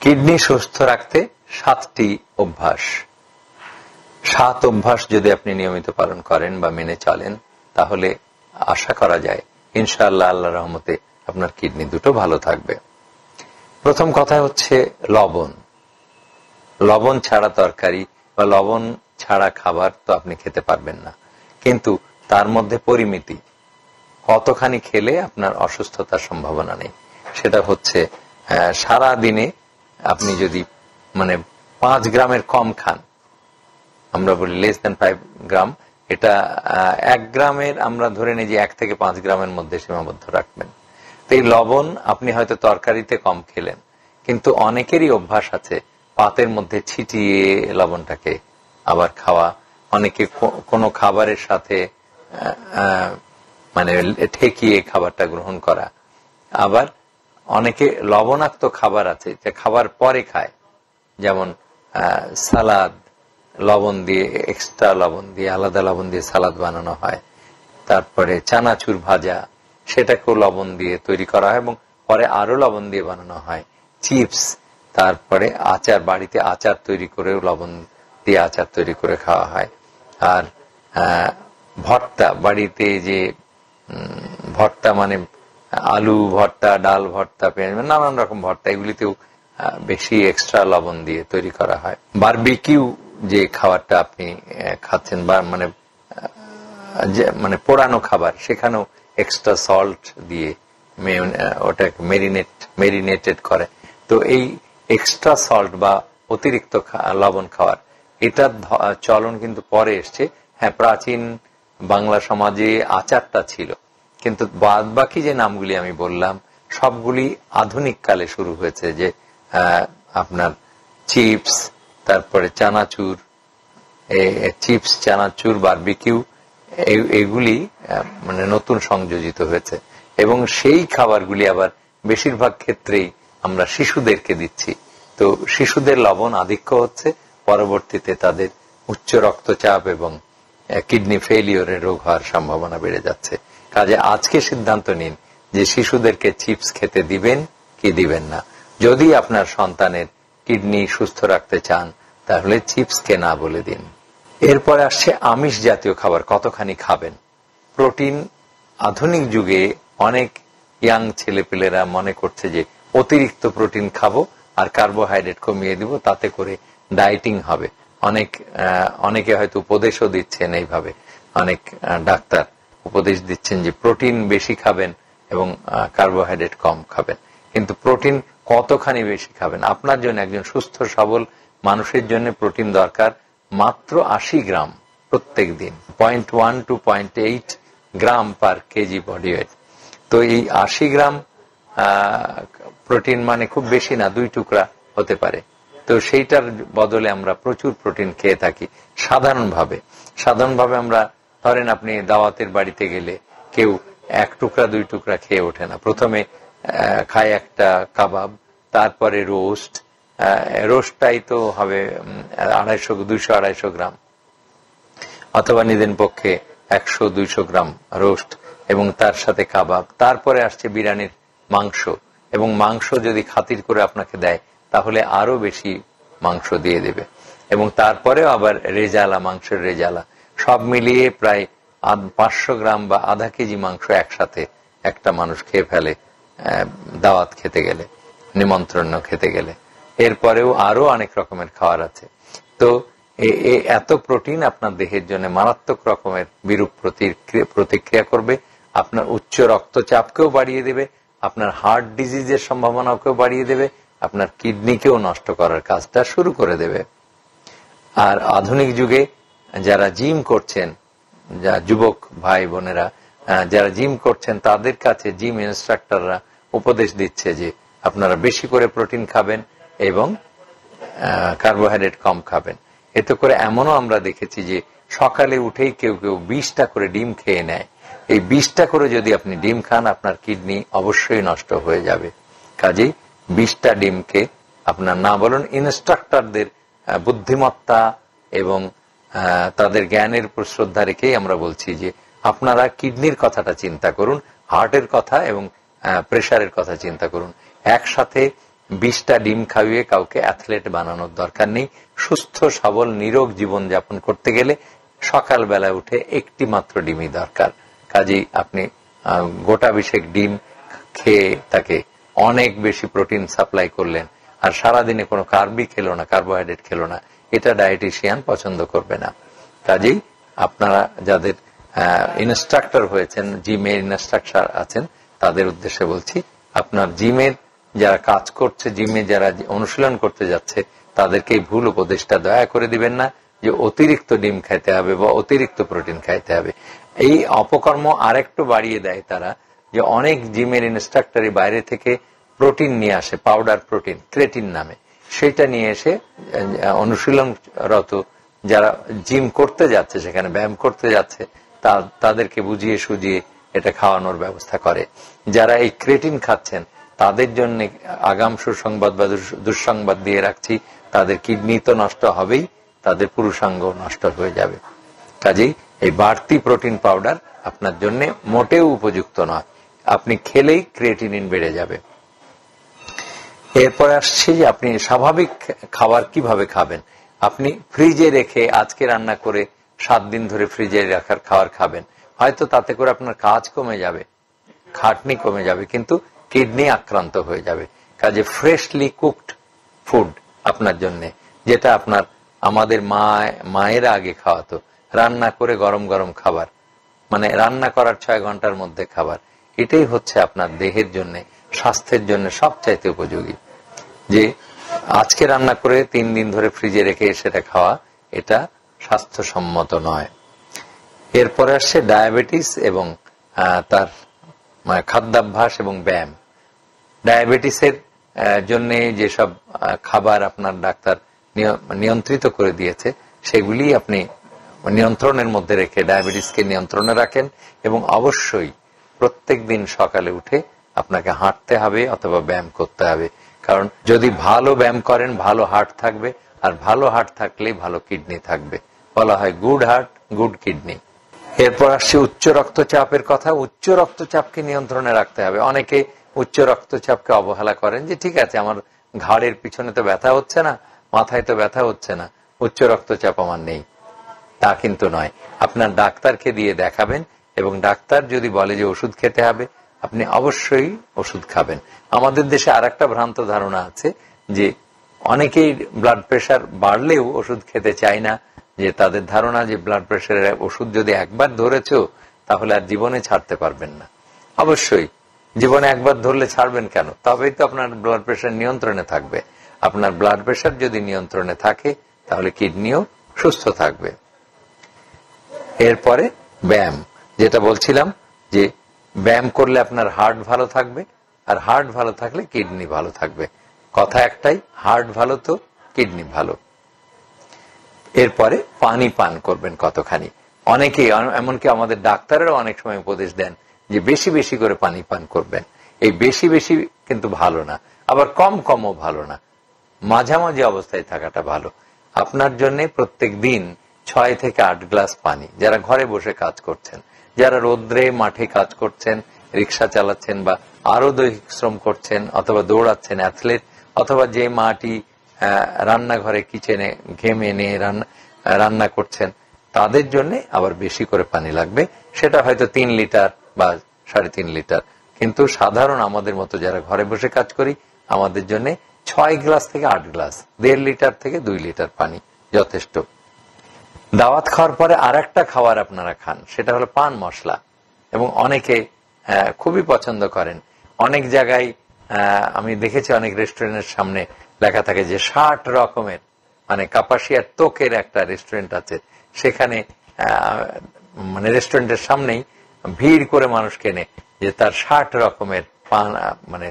Kidney সুস্থ রাখতে 7টি অভ্যাস। 7 অভ্যাস যদি আপনি নিয়মিত পালন করেন বা মেনে চলেন, তাহলে আশা করা যায় ইনশাআল্লাহ আল্লাহর রহমতে আপনার কিডনি দুটো ভালো থাকবে। প্রথম কথা হচ্ছে লবণ। লবণ ছাড়া তরকারি বা লবণ ছাড়া খাবার তো আপনি খেতে পারবেন না, কিন্তু তার মধ্যে পরিমিতি। কতখানি খেলে আপনার অসুস্থতার সম্ভাবনা নেই, সেটা হচ্ছে সারা দিনে আপনি যদি 5 গ্রামের কম খান, আমরা বলি লেস দেন 5 গ্রাম, এটা 1 গ্রামের আমরা ধরে নিই যে 1 থেকে 5 গ্রামের মধ্যে সীমাবদ্ধ রাখবেন। তো এই লবণ আপনি হয়তো তরকারিতে কম খেলেন, কিন্তু অনেকেরই অভ্যাস আছে পাতের মধ্যে ছিটিয়ে লবণটাকে আবার খাওয়া, অনেকে কোনো খাবারের সাথে ঠেকিয়ে খাবারটা গ্রহণ করা। আবার অনেকে লবণাক্ত খাবার আছে যে খাবার পরে খায়, যেমন সালাদ লবণ দিয়ে, এক্সট্রা লবণ দিয়ে, আলাদা লবণ দিয়ে সালাদ বানানো হয়। তারপরে চানাচুর ভাজা, সেটাকেও লবণ দিয়ে তৈরি করা হয় এবং পরে আরো লবণ দিয়ে বানানো হয়। চিপস, তারপরে আচার, বাড়িতে আচার তৈরি করেও লবণ দিয়ে আচার তৈরি করে খাওয়া হয়। আর ভর্তা, বাড়িতে যে ভর্তা আলু ভর্তা, ডাল ভর্তা, পেঁয়াজ, নানান রকম ভর্তা, এগুলিতেও বেশি এক্সট্রা লবণ দিয়ে তৈরি করা হয়। বারবিকিউ যে খাবারটা আপনি খাচ্ছেন বা পোড়ানো খাবার, সেখানেও এক্সট্রা সল্ট দিয়ে ওটাকে মেরিনেটেড করে। তো এই এক্সট্রা সল্ট বা অতিরিক্ত লবণ খাওয়ার, এটার চলন কিন্তু পরে এসছে। হ্যাঁ, প্রাচীন বাংলা সমাজে আচারটা ছিল, কিন্তু বাদ বাকি যে নামগুলি আমি বললাম সবগুলি আধুনিক কালে শুরু হয়েছে। যে আপনার চিপস, তারপরে চানাচুর, চিপস, চানাচুর, বারবিকিউ, এগুলি নতুন সংযোজিত হয়েছে এবং সেই খাবারগুলি আবার বেশিরভাগ ক্ষেত্রেই আমরা শিশুদেরকে দিচ্ছি। তো শিশুদের লবণ আধিক্য হচ্ছে, পরবর্তীতে তাদের উচ্চ রক্তচাপ এবং কিডনি ফেইলিওরের রোগ হওয়ার সম্ভাবনা বেড়ে যাচ্ছে। কাজে আজকে সিদ্ধান্ত নিন যে শিশুদেরকে চিপস খেতে দিবেন কি দিবেন না। যদি আপনার সন্তানের কিডনি সুস্থ রাখতে চান, তাহলে চিপসকে না বলে দিন। এরপরে আসছে আমিষ জাতীয় খাবার কতখানি খাবেন। প্রোটিন, আধুনিক যুগে অনেক ইয়াং ছেলেপেলেরা মনে করছে যে অতিরিক্ত প্রোটিন খাবো আর কার্বোহাইড্রেট কমিয়ে দিব, তাতে করে ডায়েটিং হবে। অনেকে হয়তো উপদেশও দিচ্ছেন এইভাবে, অনেক ডাক্তার উপদেশ দিচ্ছেন যে প্রোটিন বেশি খাবেন এবং কার্বোহাইড্রেট কম খাবেন। কিন্তু প্রোটিন কতখানি বেশি খাবেন? আপনার জন্য, একজন সুস্থ সবল মানুষের জন্য প্রোটিন দরকার মাত্র 80 গ্রাম প্রত্যেক দিন, 0.1 to 0.8 gram per KG body weight. তো এই 80 গ্রাম প্রোটিন খুব বেশি না, 2 টুকরা হতে পারে। তো সেইটার বদলে আমরা প্রচুর প্রোটিন খেয়ে থাকি সাধারণভাবে। আমরা ধরেন, আপনি দাওয়াতের বাড়িতে গেলে কেউ 1 টুকরা 2 টুকরা খেয়ে ওঠে না। প্রথমে খায় একটা কাবাব, তারপরে রোস্টটাই তো হবে 200-250 গ্রাম, অথবা নিদেন পক্ষে 100-200 গ্রাম রোস্ট এবং তার সাথে কাবাব। তারপরে আসছে বিরিয়ানির মাংস, এবং মাংস যদি খাতির করে আপনাকে দেয় তাহলে আরো বেশি মাংস দিয়ে দেবে, এবং তারপরেও আবার রেজালা, মাংসের রেজালা, সব মিলিয়ে প্রায় 500 গ্রাম বা আধা কেজি মাংস একসাথে একটা মানুষ খেয়ে ফেলে দাওয়াত খেতে গেলে, নিমন্ত্রণ খেতে গেলে। এরপরেও আরো অনেক রকমের খাবার আছে। তো এত প্রোটিন আপনার দেহের জন্য মারাত্মক রকমের বিরূপ প্রতিক্রিয়া করবে। আপনার উচ্চ রক্তচাপকেও বাড়িয়ে দেবে, আপনার হার্ট ডিজিজের সম্ভাবনাকেও বাড়িয়ে দেবে, আপনার কিডনিকেও নষ্ট করার কাজটা শুরু করে দেবে। আর আধুনিক যুগে যারা জিম করছেন, যা যুবক ভাই বোনেরা যারা জিম করছেন, তাদের কাছে জিম ইনস্ট্রাক্টররা উপদেশ দিচ্ছে যে আপনারা বেশি করে প্রোটিন খাবেন এবং কার্বোহাইড্রেট কম খাবেন। এতে করে এমনও আমরা দেখেছি যে সকালে উঠেই কেউ 20টা করে ডিম খেয়ে নেয়। এই 20টা করে যদি আপনি ডিম খান, আপনার কিডনি অবশ্যই নষ্ট হয়ে যাবে। কাজেই 20টা ডিমকে আপনার না বলুন, ইনস্ট্রাক্টরদের বুদ্ধিমত্তা এবং তাদের জ্ঞানের উপর শ্রদ্ধা রেখেই আমরা বলছি যে আপনারা কিডনির কথাটা চিন্তা করুন, হার্টের কথা এবং প্রেসারের কথা চিন্তা করুন। একসাথে 20টা ডিম খাইয়ে কাউকে অ্যাথলেট বানানোর দরকার নেই। সুস্থ সবল নিরোগ জীবন যাপন করতে গেলে সকালবেলায় উঠে একটি মাত্র ডিমই দরকার। কাজেই আপনি গোটা 20 ডিম খেয়ে তাকে অনেক বেশি প্রোটিন সাপ্লাই করলেন, আর সারাদিনে কোনো কার্বই খেলো না, কার্বোহাইড্রেট খেলো না, এটা ডায়েটিশিয়ান পছন্দ করবে না। কাজেই আপনারা যাদের ইনস্ট্রাক্টর হয়েছেন, জিমের ইনস্ট্রাক্টর আছেন, তাদের উদ্দেশ্যে বলছি, আপনার জিমের যারা কাজ করছে, জিমে যারা অনুশীলন করতে যাচ্ছে, তাদেরকে এই ভুল উপদেশটা দয়া করে দিবেন না যে অতিরিক্ত ডিম খাইতে হবে বা অতিরিক্ত প্রোটিন খাইতে হবে। এই অপকর্ম আরেকটু বাড়িয়ে দেয় তারা, যে অনেক জিমের ইনস্ট্রাক্টরই বাইরে থেকে প্রোটিন নিয়ে আসে, পাউডার প্রোটিন, ক্রেটিন নামে, সেটা নিয়ে এসে অনুশীলনরত যারা জিম করতে যাচ্ছে, সেখানে ব্যায়াম করতে যাচ্ছে, তাদেরকে বুঝিয়ে সুজিয়ে এটা খাওয়ানোর ব্যবস্থা করে। যারা এই ক্রেটিন খাচ্ছেন তাদের জন্য আগাম সুসংবাদ বা দুঃসংবাদ দিয়ে রাখছি, তাদের কিডনি তো নষ্ট হবেই, তাদের পুরুষাঙ্গ নষ্ট হয়ে যাবে। কাজেই এই বাড়তি প্রোটিন পাউডার আপনার জন্য মোটেও উপযুক্ত নয়। আপনি খেলেই ক্রিয়েটিনিন বেড়ে যাবে। এরপরে আসছে যে আপনি স্বাভাবিক খাবার কিভাবে খাবেন। আপনি ফ্রিজে রেখে আজকে রান্না করে 7 দিন ধরে ফ্রিজে রাখার খাবার খাবেন, হয়তো তাতে করে আপনার কাজ কমে যাবে, খাটনি কমে যাবে, কিন্তু কিডনি আক্রান্ত হয়ে যাবে। কাজে ফ্রেশলি কুকড ফুড আপনার জন্য, যেটা আপনার আমাদের মায়েরা আগে খাওয়াতো, রান্না করে গরম গরম খাবার, মানে রান্না করার 6 ঘন্টার মধ্যে খাবার, এটাই হচ্ছে আপনার দেহের জন্য, স্বাস্থ্যের জন্য সবচাইতে উপযোগী। যে আজকে রান্না করে 3 দিন ধরে ফ্রিজে রেখে সেটা খাওয়া, এটা স্বাস্থ্যসম্মত নয়। এরপরে আসছে ডায়াবেটিস এবং তার খাদ্যাভ্যাস এবং ব্যায়াম। ডায়াবেটিসের জন্য যেসব খাবার আপনার ডাক্তার নিয়ন্ত্রিত করে দিয়েছে, সেগুলি আপনি নিয়ন্ত্রণের মধ্যে রেখে ডায়াবেটিসকে নিয়ন্ত্রণে রাখেন, এবং অবশ্যই প্রত্যেক দিন সকালে উঠে আপনাকে হাঁটতে হবে অথবা ব্যায়াম করতে হবে। কারণ যদি ভালো ব্যায়াম করেন, ভালো হার্ট থাকবে, আর ভালো হার্ট থাকলেই ভালো কিডনি থাকবে। বলা হয় গুড হার্ট গুড কিডনি। এরপর আসছে উচ্চ রক্তচাপের কথা। উচ্চ রক্তচাপকে নিয়ন্ত্রণে রাখতে হবে। অনেকে উচ্চ রক্তচাপকে অবহেলা করেন, যে ঠিক আছে আমার ঘাড়ের পিছনে তো ব্যথা হচ্ছে না, মাথায় তো ব্যথা হচ্ছে না, উচ্চ রক্তচাপ আমার নেই। তা কিন্তু নয়। আপনার ডাক্তারকে দিয়ে দেখাবেন, এবং ডাক্তার যদি বলে যে ওষুধ খেতে হবে, আপনি অবশ্যই ওষুধ খাবেন। আমাদের দেশে আরেকটা ভ্রান্ত ধারণা আছে যে অনেকেই ব্লাড প্রেশার বাড়লেও ওষুধ খেতে চায় না, যে তাদের ধারণা যে ব্লাড প্রেশারের ওষুধ যদি একবার ধরেছো তাহলে আর জীবনে ছাড়তে পারবেন না। অবশ্যই জীবনে একবার ধরলে ছাড়বেন কেন? তবেই তো আপনার ব্লাড প্রেশার নিয়ন্ত্রণে থাকবে। আপনার ব্লাড প্রেশার যদি নিয়ন্ত্রণে থাকে তাহলে কিডনিও সুস্থ থাকবে। এরপরে ব্যায়াম, যেটা বলছিলাম যে ব্যায়াম করলে আপনার হার্ট ভালো থাকবে, আর হার্ট ভালো থাকলে কিডনি ভালো থাকবে। কথা একটাই, হার্ট ভালো তো কিডনি ভালো। এরপরে পানি পান করবেন কতখানি। অনেকেই, এমনকি আমাদের ডাক্তারেরও অনেক সময় উপদেশ দেন যে বেশি বেশি করে পানি পান করবেন। এই বেশি বেশি কিন্তু ভালো না, আবার কম কমও ভালো না, মাঝামাঝি অবস্থায় থাকাটা ভালো। আপনার জন্য প্রত্যেক দিন 6 থেকে 8 গ্লাস পানি, যারা ঘরে বসে কাজ করছেন, যারা রোদ্রে মাঠে কাজ করছেন, রিক্সা চালাচ্ছেন, বা আরো দৈহিক শ্রম করছেন, অথবা দৌড়াচ্ছেন, অ্যাথলেট, অথবা যে মাটি রান্নাঘরে কিচেনে ঘেমে নিয়ে রান্না করছেন, তাদের জন্য আবার বেশি করে পানি লাগবে। সেটা হয়তো 3 লিটার বা 3.5 লিটার, কিন্তু সাধারণ আমাদের মতো যারা ঘরে বসে কাজ করি, আমাদের জন্য 6 গ্লাস থেকে 8 গ্লাস, 1.5 লিটার থেকে 2 লিটার পানি যথেষ্ট। দাওয়াত খাওয়ার পরে আর একটা খাবার আপনারা খান, সেটা হলো পান মশলা, এবং অনেকে খুবই পছন্দ করেন। অনেক জায়গায় আমি দেখেছি, অনেক রেস্টুরেন্টের সামনে লেখা থাকে যে 60 রকমের, মানে কাপাসিয়ার তোকের একটা রেস্টুরেন্ট আছে, সেখানে মানে রেস্টুরেন্টের সামনেই ভিড় করে মানুষ কেনে যে তার 60 রকমের পান, মানে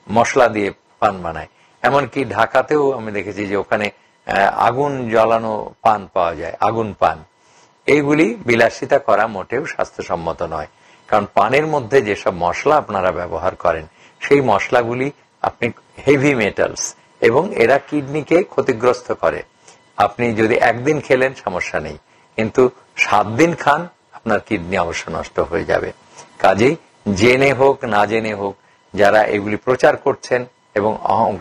মশলা দিয়ে পান বানায়। এমনকি ঢাকাতেও আমি দেখেছি যে ওখানে আগুন জ্বালানো পান পাওয়া যায়, আগুন পান। এইগুলি বিলাসিতা করা মোটেও স্বাস্থ্যসম্মত নয়, কারণ পানের মধ্যে যেসব মশলা আপনারা ব্যবহার করেন, সেই মশলাগুলি আপনি হেভি মেটালস, এবং এরা কিডনিকে ক্ষতিগ্রস্ত করে। আপনি যদি একদিন খেলেন সমস্যা নেই, কিন্তু 7 দিন খান, আপনার কিডনি অবশ্য নষ্ট হয়ে যাবে। কাজেই জেনে হোক না জেনে হোক, যারা এগুলি প্রচার করছেন এবং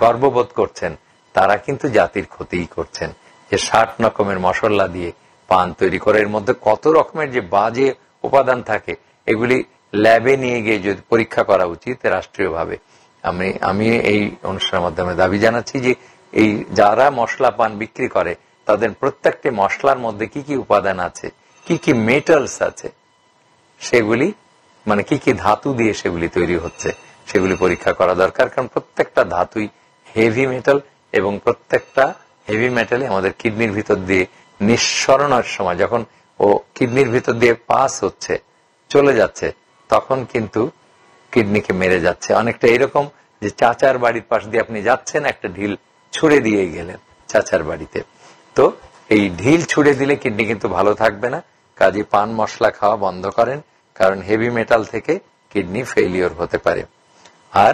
গর্ববোধ করছেন, তারা কিন্তু জাতির ক্ষতিই করছেন। যে 60 রকমের মশলা দিয়ে পান তৈরি করে, এর মধ্যে কত রকমের যে বাজে উপাদান থাকে, এগুলি ল্যাবে নিয়ে গিয়ে যদি পরীক্ষা করা উচিত রাষ্ট্রীয়ভাবে। আমি এই অনুষ্ঠানের মাধ্যমে দাবি জানাচ্ছি যে এই যারা মশলা পান বিক্রি করে, তাদের প্রত্যেকটি মশলার মধ্যে কি কি উপাদান আছে, কি কি মেটালস আছে, সেগুলি মানে কি কি ধাতু দিয়ে সেগুলি তৈরি হচ্ছে, সেগুলি পরীক্ষা করা দরকার। কারণ প্রত্যেকটা ধাতুই হেভি মেটাল, এবং প্রত্যেকটা হেভি মেটালে আমাদের কিডনির ভিতর দিয়ে নিঃসরণের সময়, যখন ও কিডনির ভিতর দিয়ে পাস হচ্ছে, চলে যাচ্ছে, তখন কিন্তু কিডনিকে মেরে যাচ্ছে। অনেকটা এরকম যে চাচার বাড়ির পাশ দিয়ে আপনি যাচ্ছেন, একটা ঢিল ছুড়ে দিয়ে গেলেন চাচার বাড়িতে, তো এই ঢিল ছুড়ে দিলে কিডনি কিন্তু ভালো থাকবে না। কাজে পান মশলা খাওয়া বন্ধ করেন, কারণ হেভি মেটাল থেকে কিডনি ফেলিওর হতে পারে। আর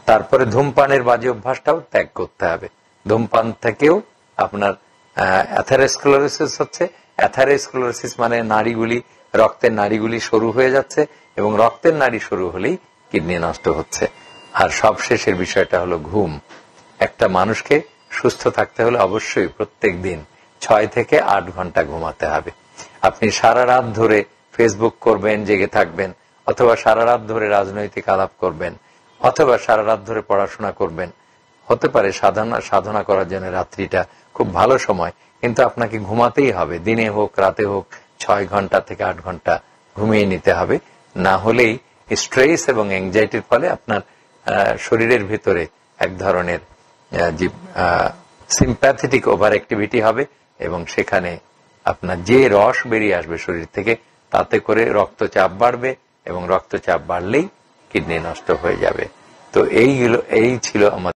তারপরে ধূমপানের বাজে অভ্যাসটাও ত্যাগ করতে হবে। ধূমপান থেকেও আপনার অ্যাথারোস্ক্লেরোসিস হচ্ছে। অ্যাথারোস্ক্লেরোসিস মানে নাড়িগুলি, রক্তের নাড়িগুলি সরু হয়ে যাচ্ছে, এবং রক্তের নাড়ি সরু হলেই কিডনি নষ্ট হচ্ছে। আর সবশেষের বিষয়টা হলো ঘুম। একটা মানুষকে সুস্থ থাকতে হলে অবশ্যই প্রত্যেক দিন 6 থেকে 8 ঘন্টা ঘুমাতে হবে। আপনি সারা রাত ধরে ফেসবুক করবেন, জেগে থাকবেন, অথবা সারা রাত ধরে রাজনৈতিক আলাপ করবেন, অথবা সারা রাত ধরে পড়াশোনা করবেন। হতে পারে সাধনা করার জন্য রাত্রিটা খুব ভালো সময়, কিন্তু আপনাকে ঘুমাতেই হবে। দিনে হোক রাতে হোক 6 ঘন্টা থেকে 8 ঘন্টা ঘুমিয়ে নিতে হবে। না হলেই স্ট্রেস এবং অ্যাংজাইটির ফলে আপনার শরীরের ভিতরে এক ধরনের যে সিম্প্যাথেটিক ওভার অ্যাক্টিভিটি হবে, এবং সেখানে আপনার যে রস বেরিয়ে আসবে শরীর থেকে, তাতে করে রক্তচাপ বাড়বে, এবং রক্তচাপ বাড়লেই কিডনি নষ্ট হয়ে যাবে। তো এই ছিল আমাদের